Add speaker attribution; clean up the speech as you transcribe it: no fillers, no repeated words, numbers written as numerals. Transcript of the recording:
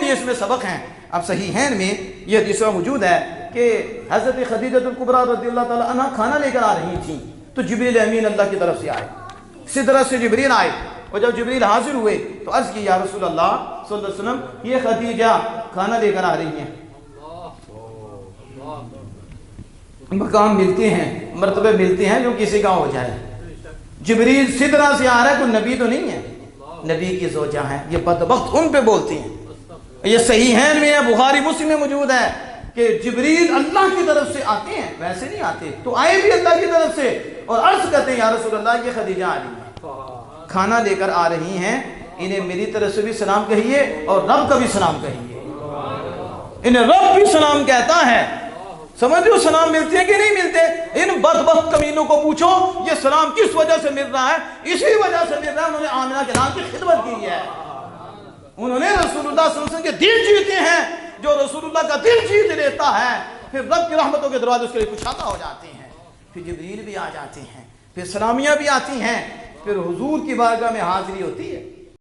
Speaker 1: یہ اس میں سبق ہیں۔ اب صحیحین میں یہ حدیث موجود ہے کہ حضرت خدیجہ الکبریٰ رضی اللہ تعالیٰ عنہ کھانا لے کر آ رہی تھیں تو جبریل امین اللہ کی طرف سے آئے، سدرت سے جبریل آئے، اور جب جبریل حاضر ہوئے تو عرض کی یا رسول اللہ صلی اللہ علیہ وسلم یہ خدیجہ کھانا لے کر آ رہی ہیں، مقام ملتے ہیں، مرتبے ملتے ہیں جو کسی کا ہو جائے۔ جبریل سدرہ سے آ رہا ہے، کوئی نبی تو نہیں ہے، نبی کی زوجہ ہیں، یہ بدبخت ان پہ بولتی ہیں۔ یہ صحیحین میں ہے، بخاری مسلم میں موجود ہے کہ جبریل اللہ کی طرف سے آتے ہیں، ویسے نہیں آتے، تو آئے بھی اللہ کی طرف سے اور عرض کرتے ہیں یا رسول اللہ یہ خدیجہ آ رہی ہیں، کھانا لے کر آ رہی ہیں، انہیں میری طرف سے بھی سلام کہیے اور رب کا بھی سلام کہیے۔ انہیں رب بھی سلام کہتا ہے۔ سمجھ رہے ہو سلام ملتے ہیں کہ نہیں ملتے؟ ان بدبخت کمینوں کو پوچھو یہ سلام کس وجہ سے مل رہا ہے؟ اسی وجہ سے مل رہا ہے انہوں نے آمنہ کے نام کی خدمت کی ہے، انہوں نے رسول اللہ صلی اللہ علیہ وسلم کے دل جیتے ہیں۔ جو رسول اللہ کا دل جیت لیتا ہے پھر رب کی رحمتوں کے دروازے اس کے لیے کشادہ ہو جاتے ہیں، پھر جبریل بھی آ جاتے ہیں، پھر سلامیاں بھی آتی ہیں، پھر حضور کی بارگاہ میں حاضری ہوتی ہے۔